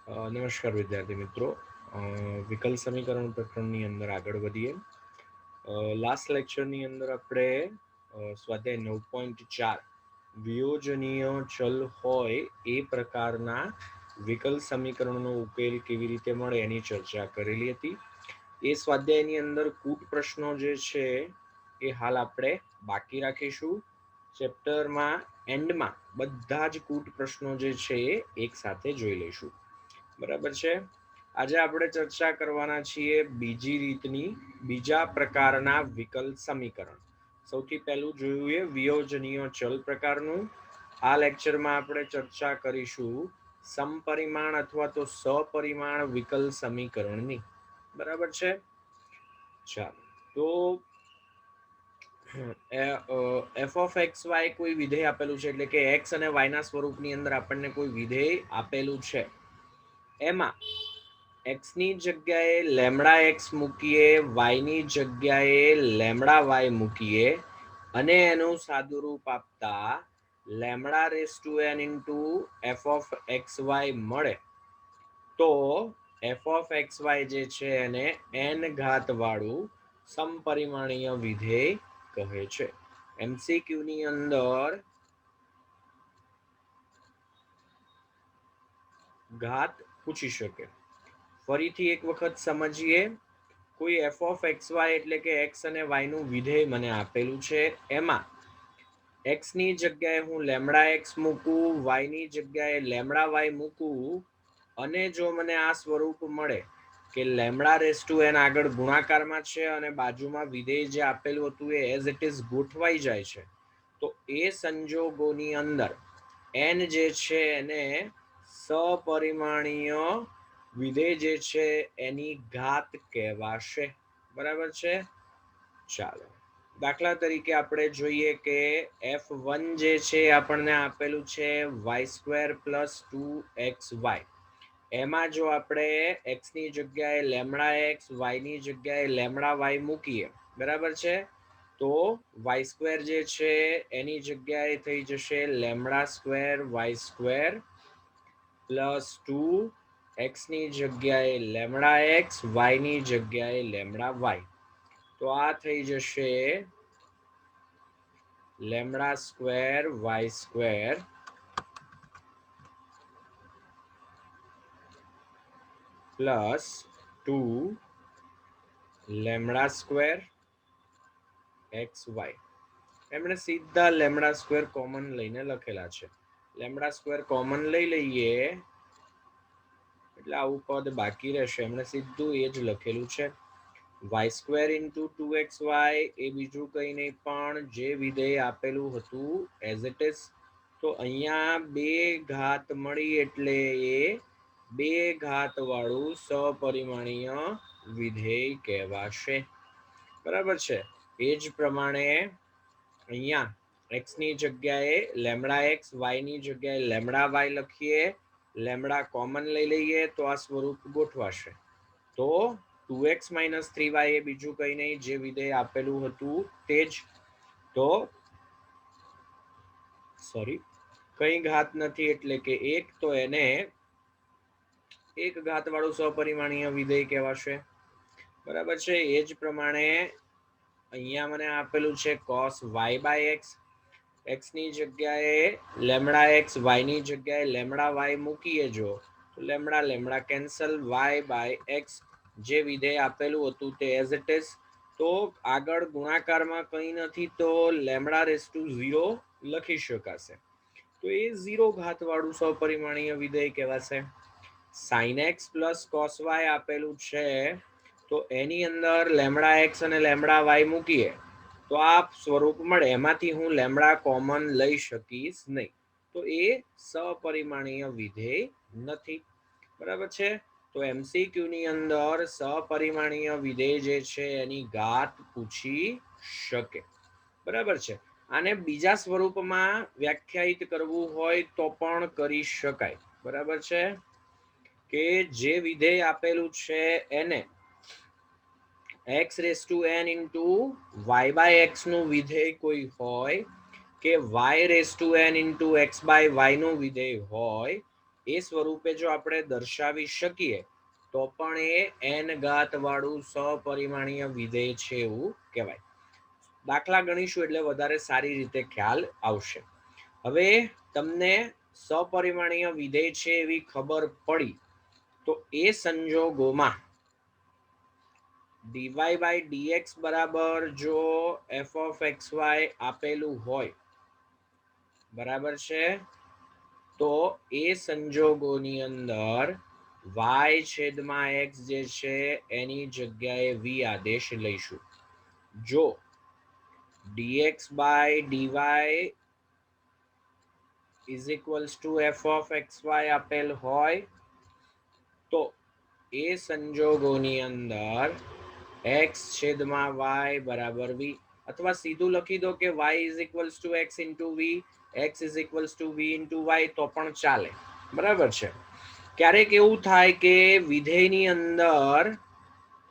નમસ્કાર વિદ્યાર્થી મિત્રો. વિકલ સમીકરણ પ્રકરણની અંદર આગળ વધીએ. લાસ્ટ લેક્ચરની અંદર આપણે સ્વાધ્યાય 9.4 વિયોજનીય ચલ હોય એ પ્રકારના વિકલ સમીકરણનો ઉકેલ કેવી રીતે મળે એની ચર્ચા કરેલી હતી. એ સ્વાધ્યાયની અંદર કૂટ પ્રશ્નો જે છે એ હાલ આપણે બાકી રાખીશું. ચેપ્ટરમાં એન્ડમાં બધા જ કૂટ પ્રશ્નો જે છે એ એક સાથે જોઈ લઈશું. બરાબર છે. આજે આપણે ચર્ચા કરવાના છીએ બીજા પ્રકારના વિકલ સમીકરણ. સૌથી પહેલું જોયું એ વિયોજનીય ચલ પ્રકારનું. આ લેક્ચરમાં આપણે ચર્ચા કરીશું સમપરિમાણ અથવા તો સપરિમાણ વિકલ સમીકરણની. બરાબર છે. ચાલો તો એફ ઓફ એક્સ વાય કોઈ વિધેય આપેલું છે, એટલે કે એક્સ અને વાયના સ્વરૂપની અંદર આપણને કોઈ વિધેય આપેલું છે. એમાં એક્સ ની જગ્યાએ લેમડા એક્સ મૂકીએ, વાય ની જગ્યાએ લેમડા વાય મૂકીએ અને એનું સાદુરૂપ આપતા lambda raise to n into f of x y મળે તો એફ ઓફ એક્સ વાય જે છે એને એન ઘાત વાળું સમપરિમાણીય વિધેય કહે છે. એમસીક્યુ ની અંદર ઘાત પૂછી શકે. ફરીથી એક વખત સમજીએ. કોઈ એફ ઓફ એક્સ વાય એટલે કે એક્સ અને વાય નું વિધેય મને આપેલું છે. એમાં એક્સ ની જગ્યાએ હું લેમડા એક્સ મૂકું, વાય ની જગ્યાએ લેમડા વાય મૂકું અને જો મને આ સ્વરૂપ મળે કે લેમડા રેસ ટુ એન આગળ ગુણાકારમાં છે અને બાજુમાં વિધેય જે આપેલું હતું એ એઝ ઇટ ઇઝ ગોઠવાઈ જાય છે, તો એ સંજોગોની અંદર એન જે છે એને સપરિમાણીય વિધેય જે છે એની ઘાત કહેવાશે. બરાબર છે. ચાલો દાખલા તરીકે આપણે જોઈએ કે F1 જે છે આપણને આપેલું છે y² + 2xy. એમાં જો આપણે x ની જગ્યાએ લેમડા એક્સ, વાય ની જગ્યાએ લેમડા વાય મૂકીએ, બરાબર છે, તો y² જે છે એની જગ્યાએ થઈ જશે લેમડા² y² + 2x ની જગ્યાએ લેમડા એક્સ, વાય ની જગ્યાએ લેમડા વાય. તો આ થઈ જશે લેમડા² y² + 2 લેમડા² xy. એમણે સીધા લેમડા² કોમન લઈને લખેલા છે. લેમડા² કોમન લઈ લઈએ એટલે આવું પદ બાકી રહેશે. એમણે સીધું એ જ લખેલું છે. y² * 2xy એ બીજું કંઈ નહીં પણ જે વિધેય આપેલું હતું એઝ ઇટ ઇઝ. તો અહીંયા બે ઘાત મળી એટલે એ બે ઘાત વાળું સપરિમાણીય વિધેય કહેવાશે. બરાબર છે. એ જ પ્રમાણે અહીંયા એક્સ ની જગ્યાએ લેમડા એક્સ, વાય ની જગ્યાએ લેમડા વાય લખીએ, લેમડા કોમન લઈ લઈએ તો આ સ્વરૂપ ગોઠવાશે. તો 2x - 3y એ બીજું કંઈ નહીં, જે વિધેય આપેલું હતું તે જ. તો કંઈ ઘાત નથી એટલે કે એક, તો એને એક ઘાત વાળું સપરિમાણીય વિધેય કહેવાશે. બરાબર છે. એ જ પ્રમાણે અહીંયા મને આપેલું છે cos y/x. એક્સ ની જગ્યાએ લેમડા એક્સ, વાય ની જગ્યાએ લેમડા વાય મૂકીએ જો, તો લેમડા લેમડા કેન્સલ, y/x જે વિધેય આપેલું હતું તે એઝ ઇટ ઇઝ. તો આગળ ગુણાકારમાં કંઈ નથી તો લેમડા રેસ ટુ 0 લખી શકાશે. તો એ 0 ઘાત વાળું સપરિમાણીય વિધેય કહેવાશે. sin x + cos y આપેલું છે, તો એની અંદર લેમડા એક્સ અને લેમડા વાય મૂકીએ તો આ સ્વરૂપ મળે. એમાંથી હું લેમડા કોમન લઈ શકીશ નહીં, તો એ સપરિમાણીય વિધેય નથી. બરાબર છે. તો એમસીક્યુ ની અંદર સપરિમાણીય વિધેય જે છે એની ઘાત પૂછી શકે. બરાબર છે. આને બીજા સ્વરૂપમાં વ્યાખ્યાયિત કરવું હોય તો પણ કરી શકાય. બરાબર છે. કે જે વિધેય આપેલું છે એને x⁴n * y/x નું વિધેય કોઈ હોય કે y⁴n * x/y નું વિધેય હોય, એ સ્વરૂપે જો આપણે દર્શાવી શકીએ તો પણ એ n ઘાત વાળું સપરિમાણીય વિધેય છે એવું કહેવાય. દાખલા ગણીશું એટલે વધારે સારી રીતે ખ્યાલ આવશે. હવે તમને સપરિમાણીય વિધેય છે એવી ખબર પડી તો એ સંજોગોમાં dy બાય dx બરાબર જો f of xy આપેલું હોય, બરાબર છે, તો એ સંજોગોની અંદર y છેદમાં x જે છે એની જગ્યાએ v આદેશ લઈશું. જો dx by dy is equals to f of xy આપેલ હોય તો એ સંજોગોની અંદર x છેદમાં y બરાબર v, અથવા સીધું લખી દો કે y is equals two x into v, x is equals two v into y તો પણ ચાલે. બરાબર છે. ક્યારેક એવું થાય કે વિધેયની અંદર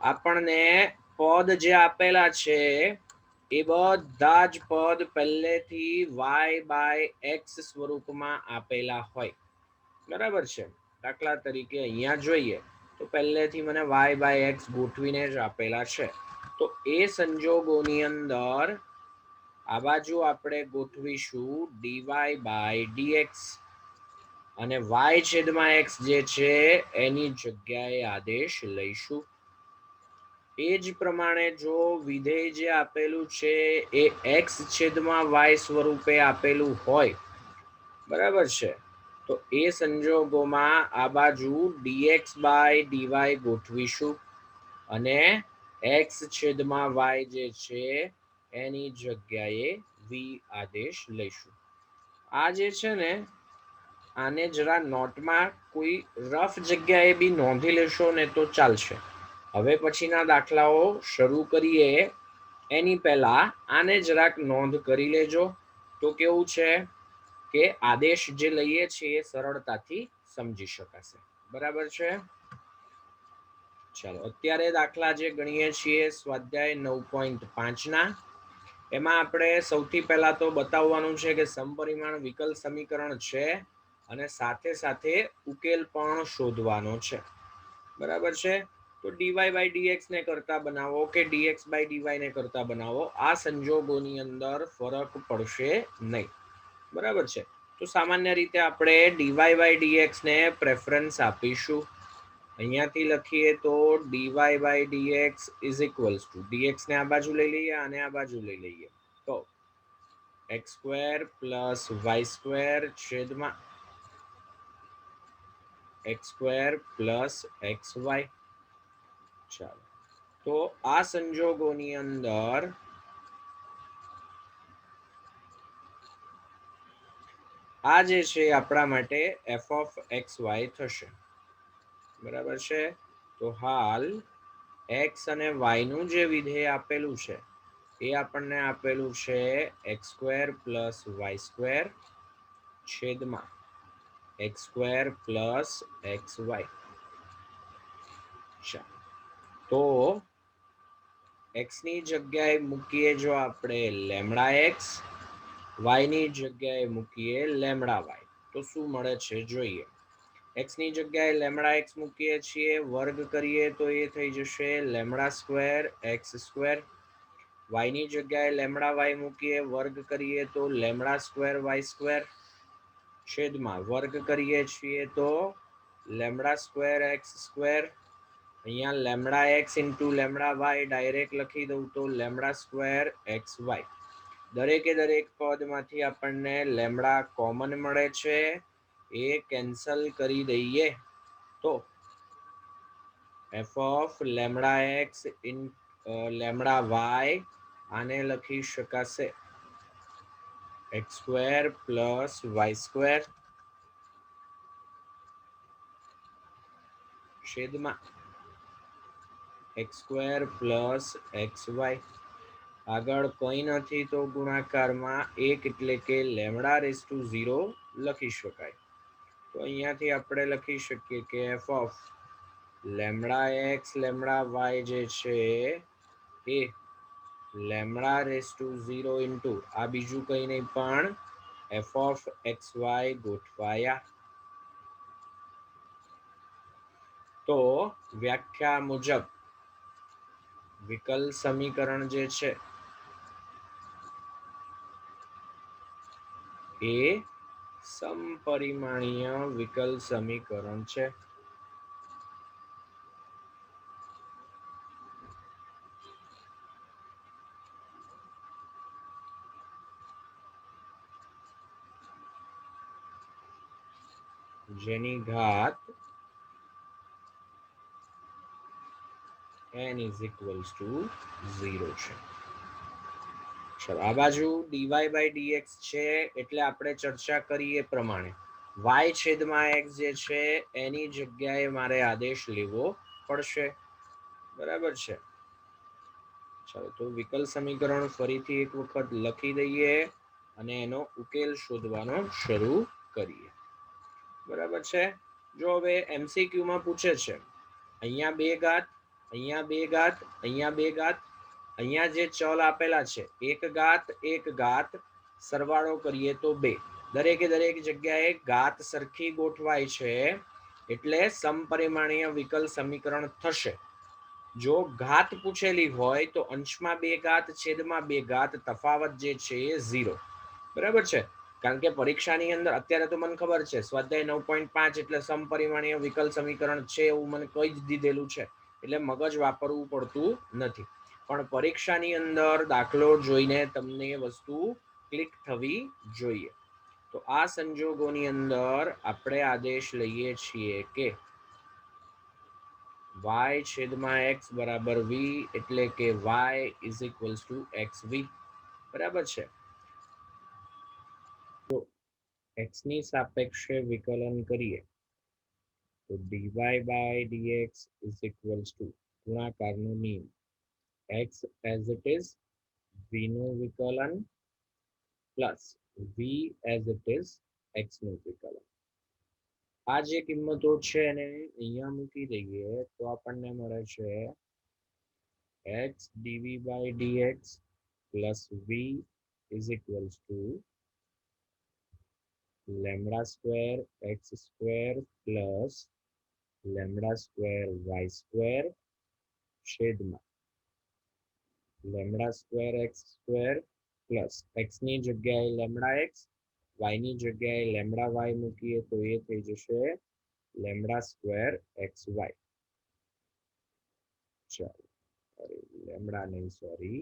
આપણને પદ જે આપેલા છે એ બધા જ પદ પહેલેથી y બાય x સ્વરૂપમાં આપેલા હોય. બરાબર છે. દાખલા તરીકે અહીંયા જોઈએ તો પહેલેથી મને y બાય x ગોઠવીને જ આપેલા છે. તો એ સંજોગોની અંદર આ બાજુ આપણે ગોઠવીશું dy બાય dx અને y છેદમાં x જે છે એની જગ્યાએ આદેશ લઈશું. એ જ પ્રમાણે જો વિધેય જે આપેલું છે એ x છેદમાં y સ્વરૂપે આપેલું હોય, બરાબર છે, તો એ સંજોગોમાં આ બાજુ dx બાય dy ગોઠવીશું અને x છેદમાં y જે છે એની જગ્યાએ v આદેશ લઈશું. આ જે છે ને આને જરા નોટમાં કોઈ રફ જગ્યાએ બી નોંધી લેશો ને તો ચાલશે. હવે પછીના દાખલાઓ શરૂ કરીએ એની પહેલા આને જરાક નોંધ કરી લેજો તો કેવું છે કે આદેશ જે લઈએ છીએ સરળતાથી સમજી શકાશે. બરાબર છે. ચાલો અત્યારે દાખલા જે ગણીએ છીએ સ્વાધ્યાય 9.5 ના, એમાં આપણે સૌથી પહેલા તો બતાવવાનું છે કે સમપરિમાણ વિકલ સમીકરણ છે અને સાથે સાથે ઉકેલ પણ શોધવાનો છે. બરાબર છે. તો dy બાય dx ને કરતા બનાવો કે dx બાય dy ને કરતા બનાવો, આ સંજોગોની અંદર ફરક પડશે નહીં. બરાબર છે. તો સામાન્ય રીતે આપણે dy બાય dx ને પ્રેફરન્સ આપીશું. અહીંયાથી લખીએ તો dy by dx is equals to dx ને આ બાજુ લઈ લઈએ અને આ બાજુ લઈ લઈએ તો x square plus y square છેદમાં x સ્ક્વેર પ્લસ xy. ચાલો તો આ સંજોગોની અંદર આ જે છે આપણા માટે f of xy થશે. બરાબર છે. તો હાલ x અને y નું જે વિધેય આપેલું છે એ આપણને આપેલું છે x square plus y square છેદમાં x સ્ક્વેર પ્લસ xy. તો x ની જગ્યાએ મૂકીએ જો આપણે લેમડા x, y ની જગ્યાએ મૂકીએ લેમડા y, તો શું મળે છે જોઈએ. x ની જગ્યાએ લેમડા x મૂકીએ છીએ, વર્ગ કરીએ તો એ થઈ જશે lambda square x square. y ની જગ્યાએ લેમડા y મૂકીએ, વર્ગ કરીએ તો લેમડા સ્ક્વેર y સ્ક્વેર છેદમાં વર્ગ કરીએ છીએ તો લેમડા સ્ક્વેર x સ્ક્વેર. અહીંયા lambda x into lambda y direct લખી દઉં તો લેમડા સ્ક્વેર એક્સ વાય. દરેકે દરેક પદમાંથી આપણને લેમડા કોમન મળે છે, એ કેન્સલ કરી દઈએ તો f of lambda x in lambda y આને લખી શકાશે x square plus y square છેદમાં x સ્ક્વેર પ્લસ xy. આગળ કંઈ નથી તો ગુણાકારમાં 1 એટલે કે લેમડા રેઝ ટુ 0 લખી શકાય. તો અહીંયાથી આપણે લખી શકીએ કે f of lambda x lambda y જે છે એ લેમડા રેઝ ટુ 0 ઇન્ટુ આ બીજું કંઈ નહીં પણ f of xy ગોઠવાયા. તો વ્યાખ્યા મુજબ વિકલ સમીકરણ જે છે એ સમપરિમાણીય વિકલ સમીકરણ છે. જેની ઘાત n is equals to 0 છે. ચલો આ બાજુ dy by dx છે એટલે આપણે ચર્ચા કરીએ પ્રમાણે y છેદમાં x જે છે એની જગ્યાએ મારે આદેશ લેવો પડશે. બરાબર છે. ચાલો તો વિકલ સમીકરણ ફરીથી એક વખત લખી દઈએ અને એનો ઉકેલ શોધવાનો શરૂ કરીએ. બરાબર છે. જો હવે MCQ માં પૂછે છે અહીંયા 2 ઘાત, અહીંયા 2 ઘાત, અહીંયા 2 ઘાત, અહીંયા જે ચલ આપેલા છે 1 ઘાત 1 ઘાત સરવાળો કરીએ તો 2, દરેકે દરેક જગ્યાએ ઘાત સરખી ગોઠવાય છે એટલે સમપરિમાણીય વિકલ સમીકરણ થશે. જો ઘાત પૂછેલી હોય તો અંશમાં 2 ઘાત છેદમાં 2 ઘાત તફાવત જે છે એ 0. બરાબર છે. કારણ કે પરીક્ષાની અંદર અત્યારે તો મને ખબર છે સ્વાધ્યાય 9.5 એટલે સમપરિમાણીય વિકલ સમીકરણ છે એવું મને કહી જ દીધેલું છે એટલે મગજ વાપરવું પડતું નથી. પણ પરીક્ષાની અંદર દાખલો જોઈને તમને વસ્તુ ક્લિક થવી જોઈએ. તો આ સંજોગોની અંદર આપણે આદેશ લઈએ છીએ કે y છેદમાં x બરાબર v એટલે કે y is equals two xv. બરાબર છે. તો x ની સાપેક્ષે વિકલન કરીએ તો dy by dx is equals to ગુણાકારનો નિયમ x as it is v નું વિકલન plus v as it is x નું વિકલન. આ જે કિંમતો છે એને અહીંયા મૂકી દઈએ તો આપણને મળે છે x dv by dx plus v is equals to lambda square x square plus lambda square y square છેદમાં lambda square x square plus x ની જગ્યાએ lambda x, y ની જગ્યાએ lambda y મૂકીએ તો એ થઈ જશે lambda square xy. ચાલો lambda નહીં sorry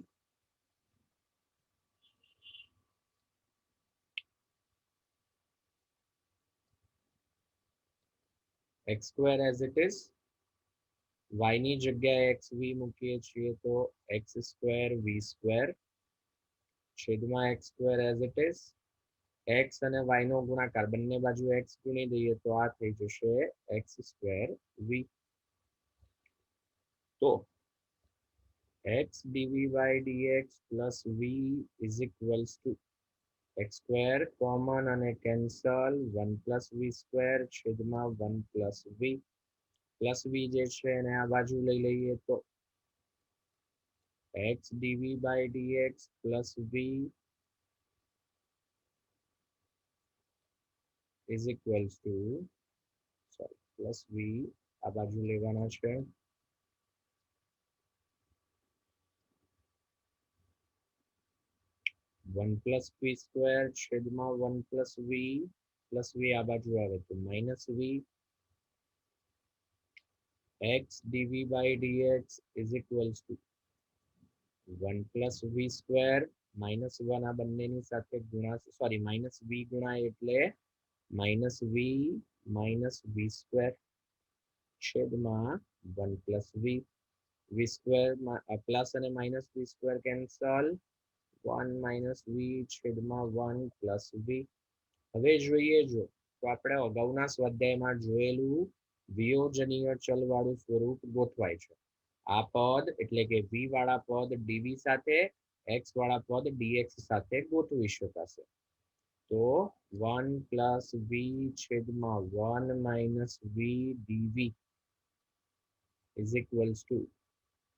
x square as it is, y ની જગ્યાએ xv મૂકીએ છીએ તો x square v square છેદમાં x square as it is, x અને y નો ગુણાકાર બંને બાજુ x ગુણી દઈએ તો આ થઈ જશે x square v. તો x dv by dx plus v is equals to x square common અને કેન્સલ 1 plus v square છેદમાં 1 plus v પ્લસ v જે છે એને આ બાજુ લઈ લઈએ તો x dv by dx plus v is equals to sorry plus v આ બાજુ લેવાના છે 1 plus v square છેદમાં 1 plus v આ બાજુ આવે તો minus v x dv by dx is equals to 1 plus v square minus 1 આ બંનેની સાથે ગુણાશે સોરી minus v ગુણાય એટલે minus v square છેદમાં 1 plus v square પ્લસ અને minus v square cancel 1 minus v છેદમાં 1 plus v. હવે જોઈએ જો તો આપણે અગાઉના સ્વાધ્યાયમાં જોયેલું વિયોજનીય ચલવાળું સ્વરૂપ ગોઠવાય છે. આ પદ એટલે કે v વાળા પદ dv સાથે x વાળા પદ dx સાથે ગોઠવી શકાશે. તો 1 plus v છેદમાં 1 minus v dv is equals to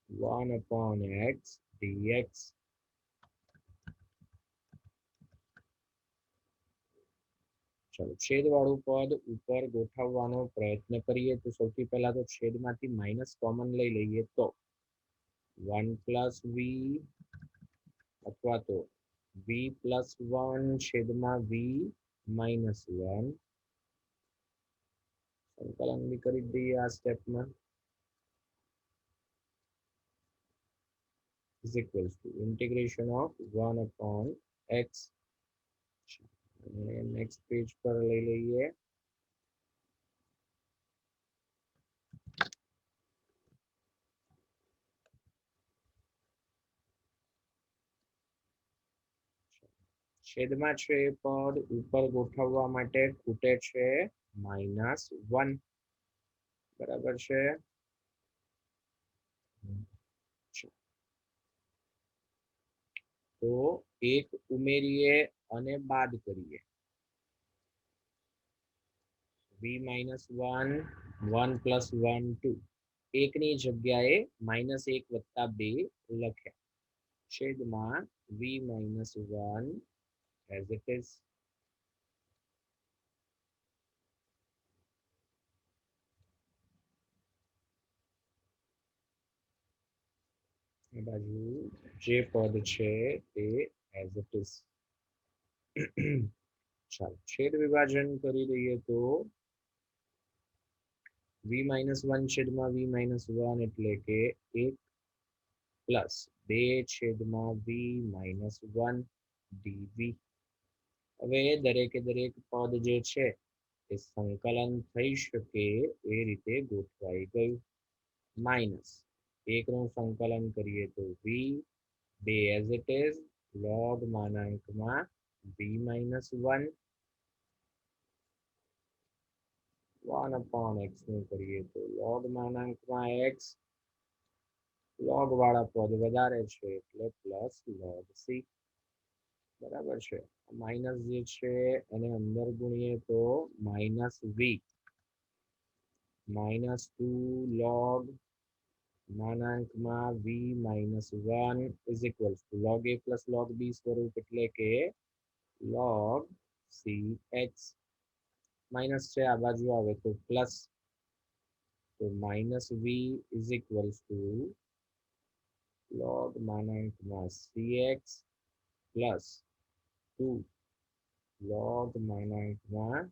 1 upon x dx. चलो छेदवाळું પદ ઉપર ગોઠવવાનો પ્રયત્ન કરીએ તો સૌથી પહેલા તો છેદમાંથી માઈનસ કોમન લઈ લઈએ તો 1 + v અથવા તો v + 1 છેદમાં v - 1 સંકલન બી કરી દઈએ આ સ્ટેપમાં is equals to integration of 1 upon x અને નેક્સ્ટ પેજ પર લઈ લઈએ છેદમાં છે પદ ઉપર ગોઠવવા માટે ખૂટે છે -1 બરાબર છે તો એક ઉમેરીએ અને બાદ કરીએ v - 1 1 + 1 2 એકની જગ્યાએ -1 + 2 લખ્યા છેદમાં v - 1 as it is બાજુ જે પદ છે તે as it is ચાલો છેદ વિભાજન કરી દઈએ તો v - 1 છેદમાં v - 1 એટલે કે 1 પ્લસ 2 છેદમાં v - 1 dv હવે દરેકે દરેક પદ જે છે એ સંકલન થઈ શકે એ રીતે ગોઠવાઈ ગયું માઇનસ 1 નું સંકલન કરીએ તો v 2 as it is log માનાંકમાં v - 1 1 upon x નું કરીએ તો log માનાંકમાં x log વાળા પદ વધારે છે એટલે પ્લસ log c બરાબર છે માઇનસ જે છે એને અંદર ગુણીએ તો -v -2 log માનાંકમાં v - 1 is equals to log a plus log b સ્વરૂપ એટલે કે log cx માઇનસ છે આ બાજુ આવે તો પ્લસ તો -v is equals to log માનાંકમાં cx plus 2 log માનાંકમાં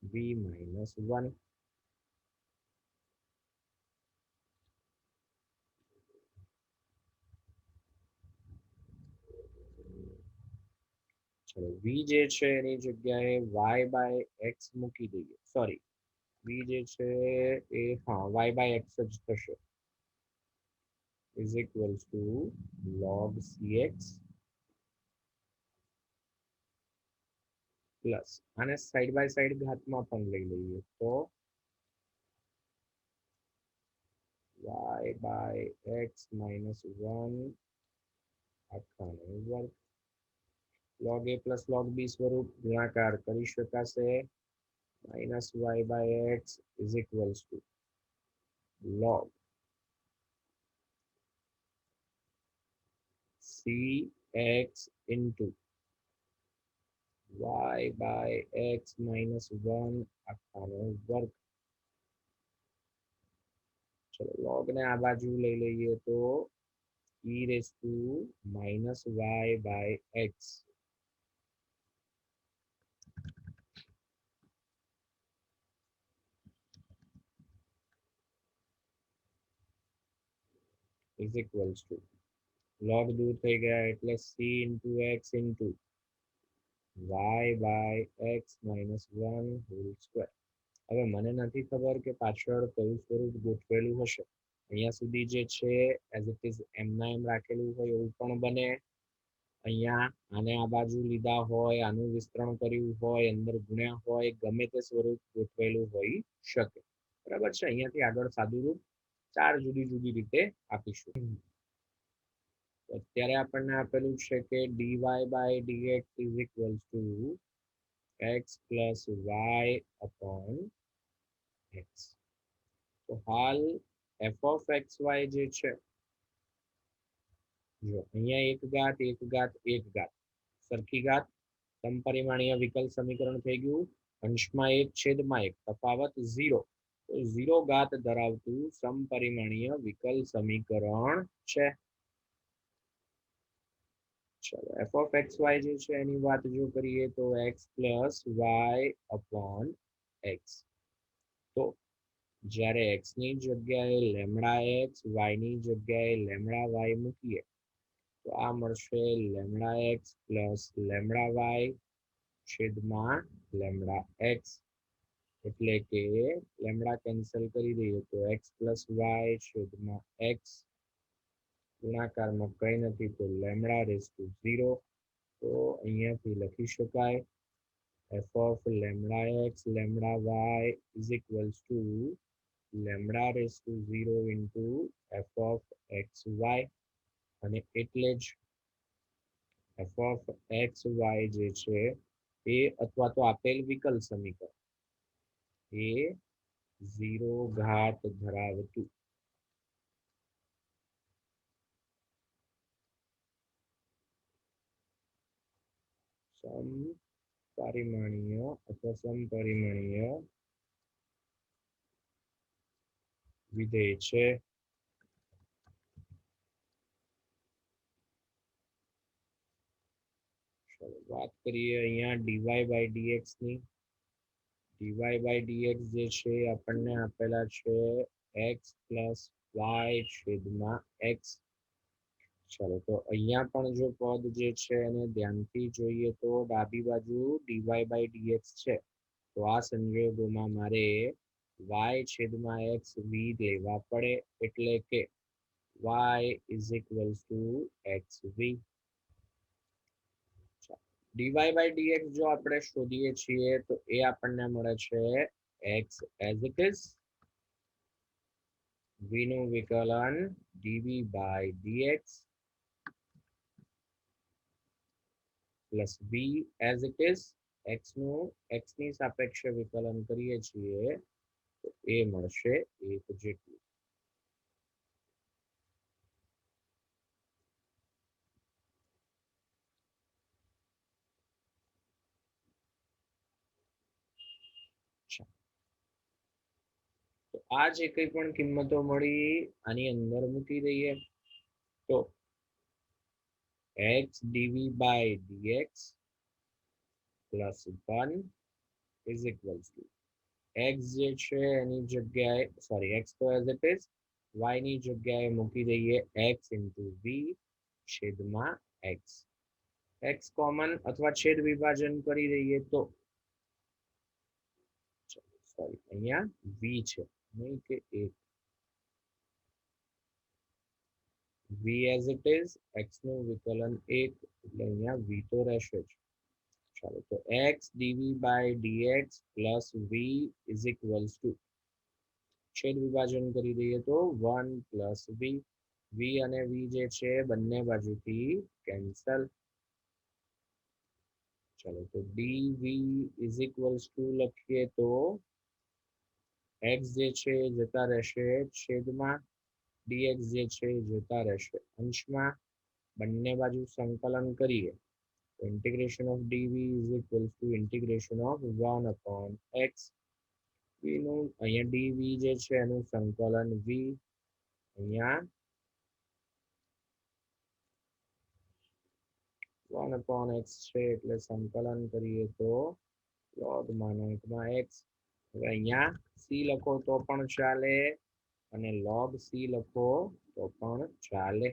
v - 1 ચલો v જે છે એની જગ્યાએ y/x મૂકી દઈએ સોરી v જે છે એ હા y/x જ થશે is equals to log cx plus આને સાઈડ બાય સાઈડ ઘાતમાં પણ લઈ લઈએ તો y/x - 1 આખાનો વર્ગ log a plus log b સ્વરૂપ ગુણાકાર કરી શકાશે -y/x is equals to log cx into y/x - 1 આખાનો વર્ગ ચલો log ને આ બાજુ લઈ લઈએ તો e raised to -y/x is equals to log દૂર થઈ ગયા એટલે c into x into y/x - 1 whole square હવે મને નથી ખબર કે પાછળ કયું સ્વરૂપ ગોઠવેલું હશે અહીંયા સુધી જે છે એઝ ઇટ ઇઝ એમના એમ રાખેલું હોય એવું પણ બને અહીંયા આને આ બાજુ લીધા હોય આનું વિસ્તરણ કર્યું હોય અંદર ગુણ્યા હોય ગમે તે સ્વરૂપ ગોઠવેલું હોઈ શકે બરાબર છે અહીંયાથી આગળ સાદું રૂપ 4 જુદી જુદી રીતે આપીશું અત્યારે આપણને આપેલું છે કે dy/dx is equals to x plus y upon x તો હાલ f of xy જે છે જો અહીંયા એક ઘાત સરખી ઘાત સમપરિમાણીય વિકલ સમીકરણ થઈ ગયું. અંશમાં 1 છેદમાં 1 તફાવત 0, તો 0 ઘાત ધરાવતું સમપરિમાણીય વિકલ સમીકરણ છે. ચલો એફ ઓફ એક્સ વાય જે છે એની વાત જો કરીએ તો x plus y upon x. તો જ્યારે એક્સ ની જગ્યાએ લેમડા એક્સ, વાય ની જગ્યાએ લેમડા વાય મૂકીએ તો આ મળશે lambda x plus lambda y છેદમાં લેમડા એક્સ. એટલે કે લેમડા કેન્સલ કરી દઈએ તો એક્સ પ્લસ વાય છેદમાં એક્સ ગુણાકારમાં કંઈ નથી તો લેમડા રેઝ ટુ 0. તો અહીંયાથી લખી શકાય f of lambda x lambda y is equals to lambda raise to 0 into f of x y. અને એટલે જ એફ ઓફ એક્સ વાય જે છે એ અથવા તો આપેલ વિકલ સમીકરણ એ 0 ઘાત ધરાવતું સમપરિમાણીય અથવા સમપરિમાણીય વિધેય છે. વાત કરીએ અહીંયા ડીવાય બાય ડીએક્સ ની. ડીવાય બાય ડીએક્સ જે છે આપણને આપેલા છે એક્સ પ્લસ વાય છેદમાં એક્સ. ચાલો તો અહીંયા પણ જો પદ જે છે એને ધ્યાનથી જોઈએ તો ડાબી બાજુ ડીવાય બાય ડીએક્સ છે. તો આ સંજોગોમાં મારે વાય છેદમાં એક્સ વી લેવા પડે. એટલે કે y is equals to x v. Dy by dx જો આપણે શોધીએ છીએ તો એ આપણને મળે છે x as it is, v નું વિકલન dv by dx plus v as it is, x નું એક્સ ની સાપેક્ષે વિકલન કરીએ છીએ તો એ મળશે 1 જેટલું. તો આ જે કંઈ પણ કિંમતો મળી આની અંદર મૂકી દઈએ તો x dv by dx plus 1 is equals to x જે છે એની જગ્યાએ સોરી x તો એઝ ઇટ ઇઝ, y ની જગ્યાએ મૂકી દઈએ x ઇન્ટુ v છેદમાં x. x કોમન અથવા છેદ વિભાજન કરી દઈએ તો સોરી અહીંયા v છે નહીં કે 1. v as it is, x નું વિકલન 1 એટલે અહીંયા v તો રહેશે જ. ચાલો તો x dv by dx plus v is equals to છેદ વિભાજન કરી દઈએ તો 1 plus v. v અને v જે છે બંને બાજુથી કેન્સલ. ચાલો તો dv is equals to લખીએ તો x જે છે જતા રહેશે છેદમાં, dx જે છે જતા રહેશે અંશમાં. બંને બાજુ સંકલન કરીએ તો integration of dv is equals to integration of 1 upon x. v નું અહીંયા dv જે છે એનું સંકલન v અહીંયા 1 upon x છે એટલે સંકલન કરીએ તો log માનાંકમાં x. હવે અહીંયા c લખો તો પણ ચાલે અને log c લખો તો પણ ચાલે.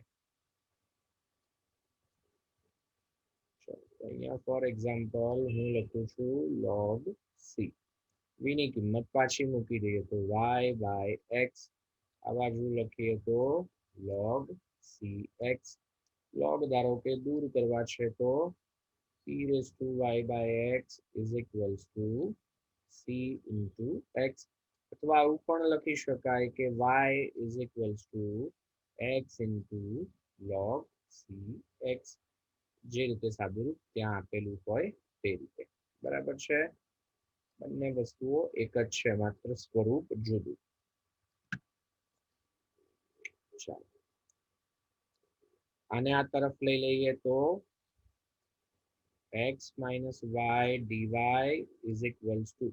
અહીંયા ફોર એક્ઝામ્પલ હું લખું છું log c. v ની કિંમત પાછી મૂકી દઈએ તો y બાય x. આ બાજુ લખીએ તો log cx. log ધારો કે દૂર કરવા છે તો e raised to y by x is equals to c into x. અથવા આવું પણ લખી શકાય કે y is equals to x into log cx. જે રીતે સાદુરૂપ ત્યાં આપેલું હોય તે રીતે. બરાબર છે. બંને વસ્તુઓ એક જ છે, માત્ર સ્વરૂપ જુદું. ચાલો આને આ તરફ લઈ લઈએ તો x minus y dy is equals to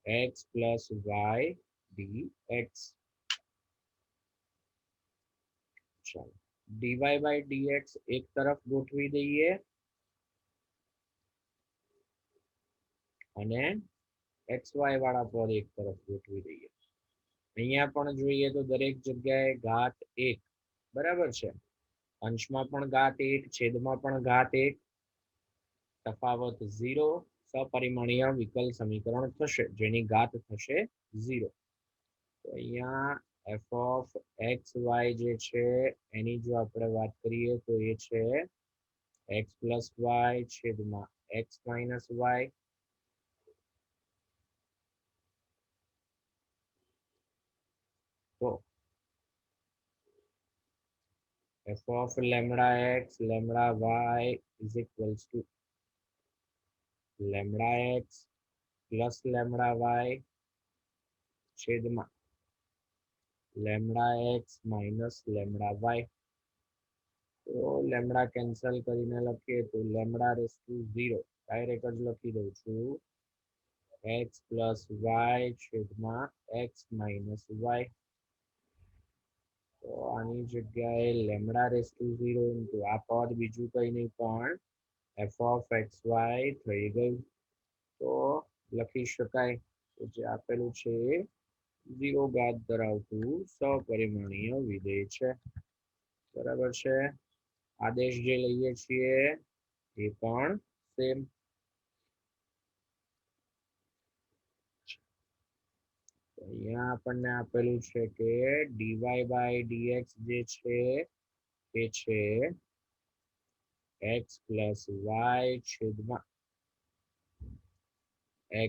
x plus y dx. ચાલો dy by dx એક તરફ ગોઠવી દઈએ અને xy વાળા પદ એક તરફ ગોઠવી દઈએ. અહીંયા પણ જોઈએ તો દરેક જગ્યાએ ઘાત 1 બરાબર છે. અંશમાં પણ ઘાત 1, છેદમાં પણ ઘાત 1, તફાવત 0, સપરિમાણીય વિકલ સમીકરણ થશે જેની ઘાત થશે 0. તો અહીંયા f of x y જે છે એની જો આપણે વાત કરીએ તો એ છે x plus y છેદમાં x minus y. તો f of lambda x lambda y is equals to lambda x plus lambda y છેદમાં lambda x minus lambda y. તો લેમ્બડા કેન્સલ કરીને લખીએ તો લેમ્બડા રેસ ટુ 0 ડાયરેક્ટ જ લખી દઉં છું x plus y છેદમાં x minus y. તો આની જગ્યાએ લેમ્બડા રેસ ટુ 0 ઇન્ટુ આ પદ બીજું કંઈ નહીં પણ f of xy થઈ ગયું. તો લખી શકાય તો જે આપેલું છે 0 ઘાત ધરાવતું સપરિમાણીય વિધેય છે. બરાબર છે. આદેશ જે લઈએ છીએ એ પણ સેમ. અહીંયા આપણને આપેલું છે કે dy by dx જે છે એ છે x plus y છેદમાં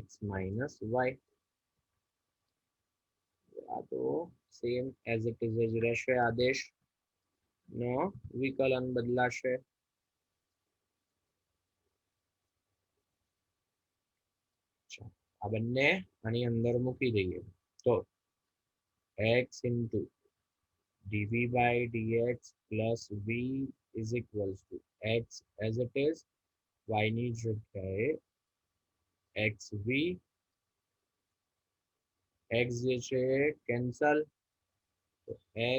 x minus y. આ તો સેમ એઝ ઇટ ઇઝ જ રહેશે. આદેશ નો વિકલન બદલાશે. આ બંને આની અંદર મૂકી દઈએ તો x into dv by dx plus v is equals to x as it is, y ની જગ્યાએ xv, x જે છે cancel,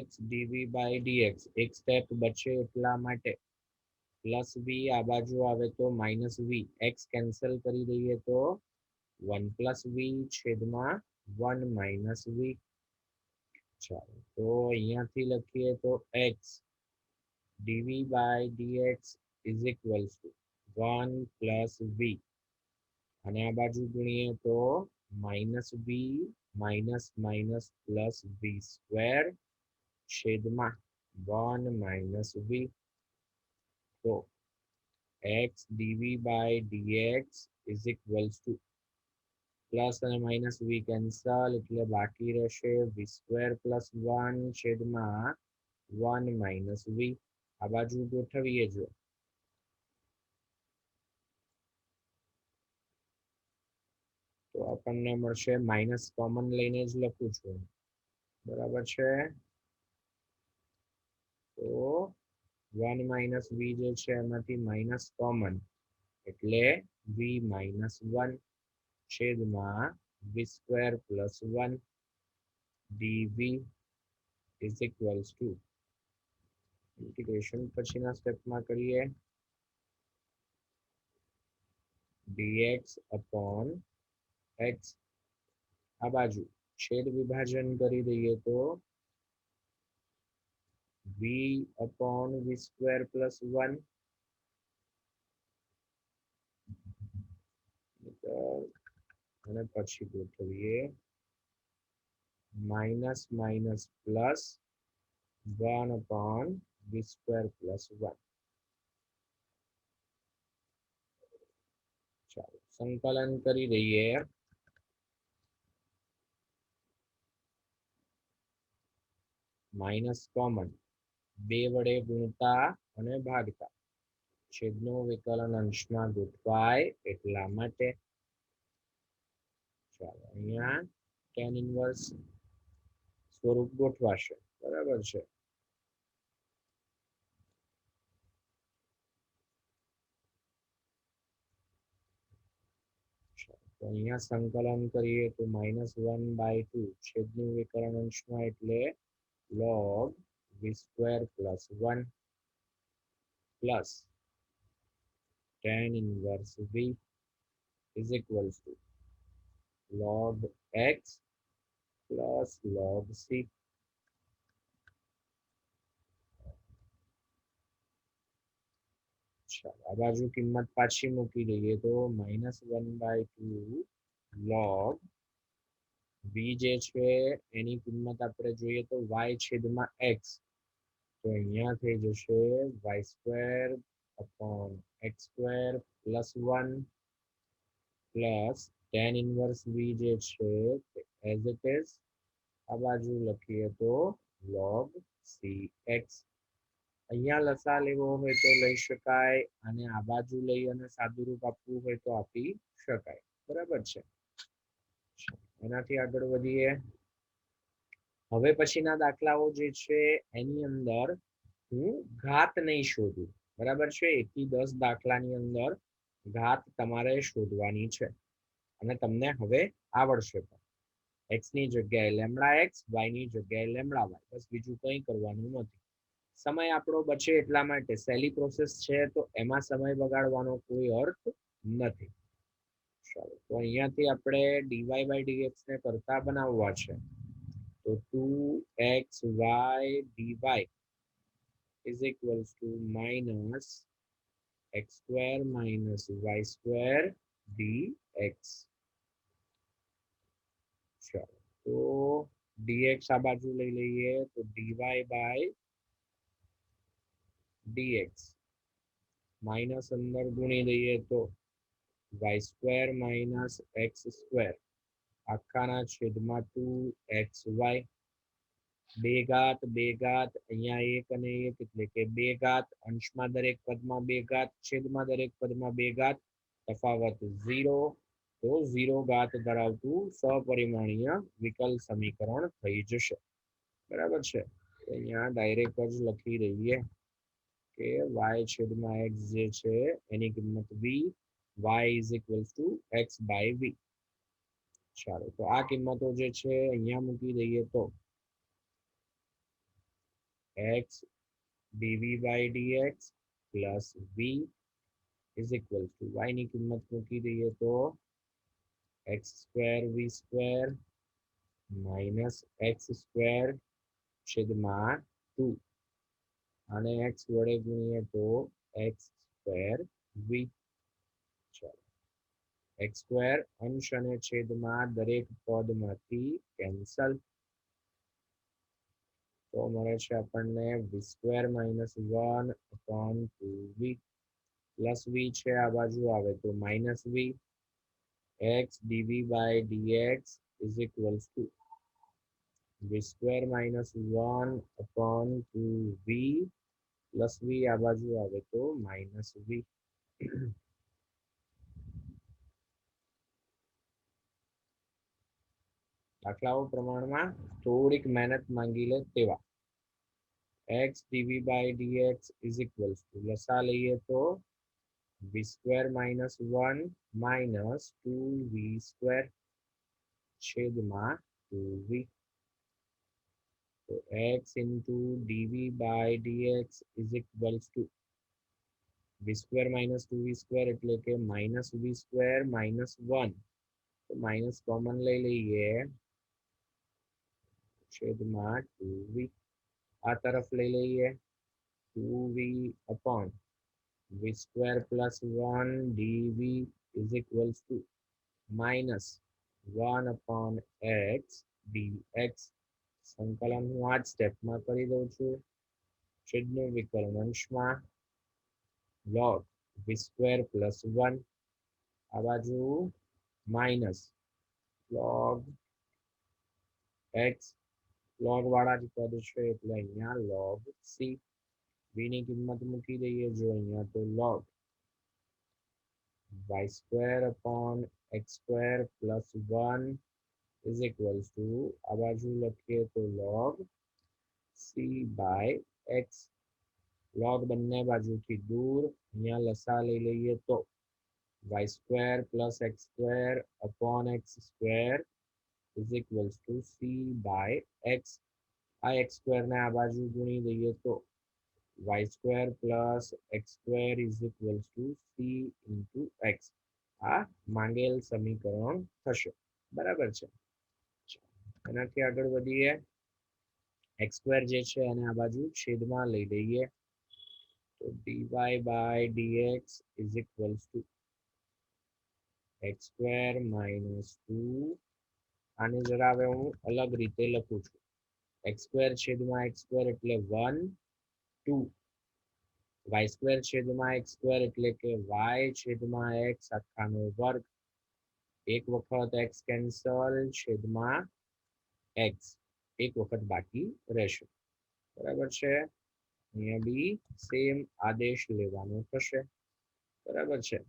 x dv by dx એક સ્ટેપ બચે એટલા માટે પ્લસ v આ બાજુ આવે તો માઇનસ v, x કેન્સલ કરી દઈએ તો 1 plus v છેદમાં 1 minus v. ચાલો તો અહીંયાથી લખીએ તો x dv by dx is equals to 1 plus v અને આ બાજુ ગુણીએ તો minus v minus minus plus v square છેદમાં 1 minus v. તો x dv by dx is equals to plus અને માઇનસ v કેન્સલ એટલે બાકી રહેશે v સ્ક્વેર પ્લસ 1 છેદમાં 1 minus v. આ બાજુ ગોઠવીએ જો તો આપણને મળશે માઇનસ કોમન લઈને જ લખું છું. બરાબર છે. તો 1 minus v જે છે એમાંથી માઇનસ કોમન એટલે v minus 1 છેદમાં v square plus 1 dv is equals to integration પછીના સ્ટેપમાં કરીએ dx upon x. આ બાજુ છેદ વિભાજન કરી દઈએ તો v upon v square plus 1 અને પછી ગોઠવીએ minus minus plus 1 upon v square plus 1. ચાલો સંકલન કરી દઈએ માઇનસ કોમન 2 વડે ગુણતા અને ભાગતા છેદનું વિકલન અંશમાં ગોઠવાય એટલા માટે. ચાલો અહીંયા tan ઇન્વર્સ સ્વરૂપ ગોઠવાશે. બરાબર છે. અહીંયા સંકલન કરીએ તો -1/2 છેદનું વિકર્ણ અંશમાં એટલે log v² + 1 plus tan inverse v is equals to log x plus log c. ચાલો આ બાજુ કિંમત પાછી મૂકી દઈએ તો -1/2 log v જે છે એની કિંમત આપણે જોઈએ તો y છેદમાં x, તો અહીંયા થઈ જશે y² / x² + 1 plus tan inverse v જે છે એઝ ઇટ ઇઝ આ બાજુ લખીએ તો log cx. અહીંયા લસા લેવો હોય તો લઈ શકાય અને આ બાજુ લઈ અને સાદુરૂપ આપવું હોય તો આપી શકાય. બરાબર છે. એનાથી આગળ વધીએ. હવે પછીના દાખલાઓ જે છે એની અંદર હું ઘાત નહીં શોધું. બરાબર છે. 1 થી 10 દાખલાની અંદર ઘાત તમારે શોધવાની છે અને તમને હવે આવડશે પણ. x ની જગ્યાએ λx, y ની જગ્યાએ λy, બસ બીજું કંઈ કરવાનું નથી. સમય આપણો બચે એટલા માટે સહેલી પ્રોસેસ છે તો એમાં સમય બગાડવાનો કોઈ અર્થ નથી. ચાલો તો અહીંયાથી આપણે dy/dx ને કરતા બનાવવા છે તો 2xy dy is equals to -x² - y² dx. ચાલો તો dx આ બાજુ લઈ લઈએ તો dy/dx માઇનસ અંદર ગુણી દઈએ તો y² - x² આખાના છેદમાં 2xy. બે ઘાત અહીંયા 1 અને 1 એટલે કે 2 ઘાત. અંશમાં દરેક પદમાં 2 ઘાત, છેદમાં દરેક પદમાં 2 ઘાત, તફાવત 0. તો 0 ઘાત ધરાવતું સપરિમાણીય વિકલ સમીકરણ થઈ જશે. બરાબર છે. અહીંયા ડાયરેક્ટ જ લખી દઈએ કે y છેદમાં x જે છે એની કિંમત v, y is equals to x/v. ચાલો તો આ કિંમતો જે છે અહીંયા મૂકી દઈએ તો x dv/dx plus v is equals to y ની કિંમત મૂકી દઈએ તો x² v² minus x² છેદમાં 2 અને x વડે ગુણીએ તો x² v. ચાલો x² અંશ અને છેદમાં દરેક પદમાંથી કેન્સલ, તો મળે છે આપણને v² - 1/2v પ્લસ v છે આ બાજુ આવે તો -v. x dv/dx is equals to v² - 1/2v plus v આ બાજુ આવે તો -v. દાખલાઓ પ્રમાણમાં થોડીક મહેનત માંગી લે તેવા. x dv/dx is equals to લસા લઈએ તો v² - 1 minus 2v² છેદમાં 2v. તો x into dv/dx is equals to v² - 2v² એટલે કે -v² -1. તો માઇનસ કોમન લઈ લઈએ છેદમાં 2v. આ તરફ લઈ લઈએ 2v upon v² + 1 dv is equals to -1 upon x dx. સંકલન હું આ જ સ્ટેપમાં કરી દઉં છું. છેદનું વિકર્ણ અંશમાં log v² + 1 આ બાજુ માઇનસ log x, log વાળા જ પદ છે એટલે અહીંયા log c. v ની કિંમત મૂકી દઈએ જો અહીંયા તો log y² upon x² + 1 is equals to આ બાજુ લખીએ તો log c/x. log બંને બાજુથી દૂર, અહીંયા લસા લઈ લઈએ તો y square plus x square upon x square is equals to c by x. આ એક્સ સ્ક્વેરને આ બાજુ ગુણી દઈએ તો y square plus x square is equals to c into x. આ માંગેલ સમીકરણ થશે. બરાબર છે. એનાથી આગળ વધીએ. એક્સ સ્ક્વેર જે છે એને આ બાજુ છેદમાં લઈ લઈએ તો dy by dx is equals to x square minus 2. આને જરા હવે હું અલગ રીતે લખું છું. એક્સ સ્ક્વેર છેદમાં એક્સ સ્ક્વેર એટલે 1 2. વાય સ્ક્વેર છેદમાં એક્સ સ્ક્વેર એટલે કે વાય છેદમાં એક્સ આખાનો વર્ગ. એક વખત એક્સ કેન્સલ છેદમાં એક્સ એક વખત બાકી રહેશે. બરાબર છે. અહીંયા બી સેમ આદેશ લેવાનો થશે. બરાબર છે.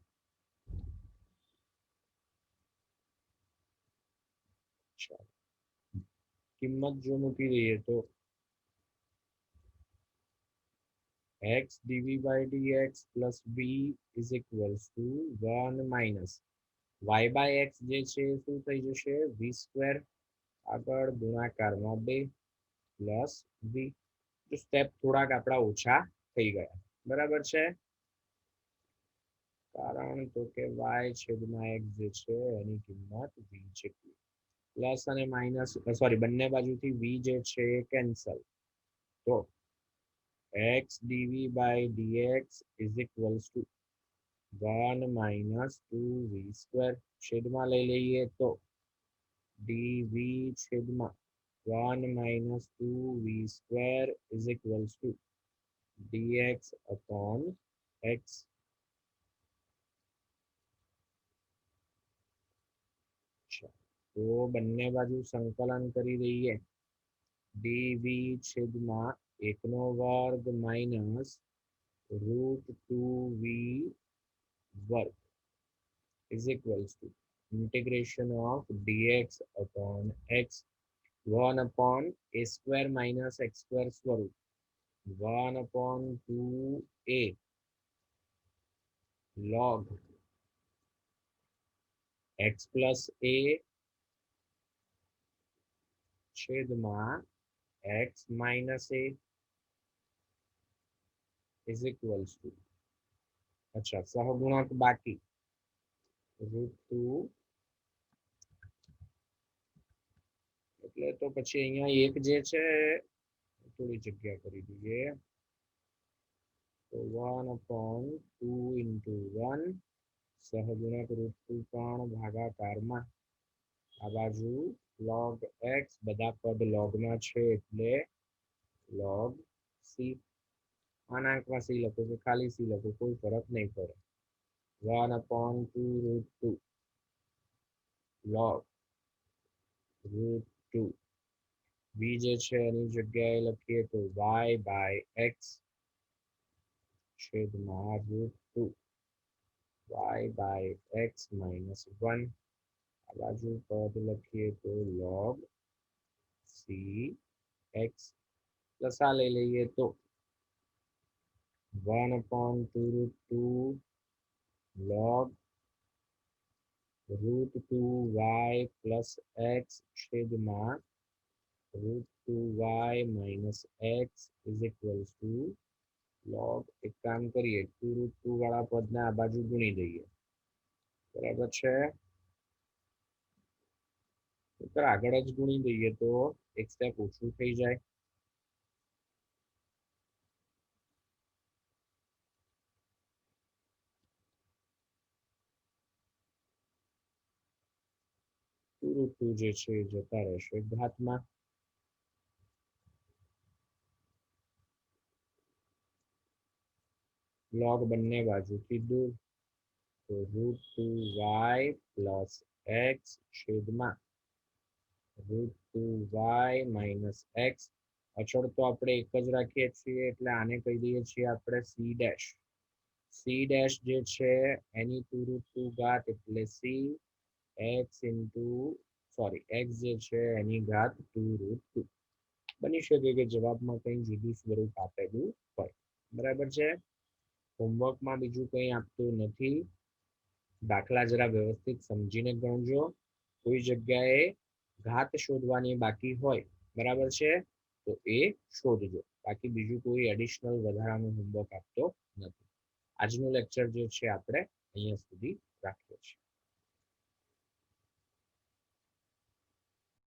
કિંમત જો મૂકી દઈએ તો x dv by dx plus b is equals to 1 minus y by x જે છે શું થઈ જશે v સ્ક્વેર આગળ ગુણાકારમાં 2 પ્લસ v. તો સ્ટેપ થોડાક આપણા ઓછા થઈ ગયા. બરાબર છે. કારણ તો કે y છેદમાં x જે છે એની કિંમત v છે. પ્લસ અને માઇનસ સોરી બંને બાજુથી v જે છે એ કેન્સલ. તો x dv by dx is equals to 1 minus 2v square. છેદમાં લઈ લઈએ તો dv છેદમાં 1 minus 2v square is equals to dx upon x. તો બંને બાજુ સંકલન કરી દઈએ. dv છેદમાં 1 નો વર્ગ માઇનસ √2v વર્ગ is equals to integration of dx upon x. 1 upon a square minus x square સ્વરૂપ 1 upon 2a log x plus a છેદમાં x minus a is equals to અચ્છા સહગુણક બાકી √2 એટલે તો પછી અહીંયા એક જે છે થોડી જગ્યા કરી દઈએ તો 1 upon 2 into 1 સહગુણક √2 પણ ભાગાકારમાં આ બાજુ log x બધા પદ લોગમાં છે એટલે log c. આના અંકમાં c લખો કે ખાલી c લખો કોઈ ફરક નહીં પડે. 1 upon 2 √2 log √2 v જે છે એની જગ્યાએ લખીએ તો y by x છેદમાં √2 y by x minus 1. આ બાજુ પદ લખીએ તો log c x. લસા લઈ લઈએ તો 1 upon 2 log √2y plus x છેદમાં √2y minus x is equals to log. એક કામ કરીએ 2√2 વાળા પદને આ બાજુ ગુણી દઈએ. બરાબર છે. આગળ જ ગુણી દઈએ તો એક સ્ટેપ ઓછું થઈ જાય. √2 જે છે એ જતા રહેશે ઘાતમાં. log બંને બાજુથી દૂર તો √2y plus x છેદમાં √2y minus x. અચળ તો આપણે એક જ રાખીએ છીએ એટલે આને કહી દઈએ છીએ આપણે c ડેશ. c ડેશ જે છે એની 2√2 ઘાત એટલે c x into sorry x જે છે એની ઘાત 2√2. બની શકે કે જવાબમાં કંઈ જુદું સ્વરૂપ આપેલું હોય. બરાબર છે. હોમવર્કમાં બીજું કંઈ આપતું નથી. દાખલા જરા વ્યવસ્થિત સમજીને ગણજો. કોઈ જગ્યાએ ઘાત શોધવાની બાકી હોય, બરાબર છે, તો એ શોધજો. બાકી બીજું કોઈ એડિશનલ વધારાનું હોમવર્ક આપતો નથી. આજનું લેક્ચર જે છે આપણે અહીંયા સુધી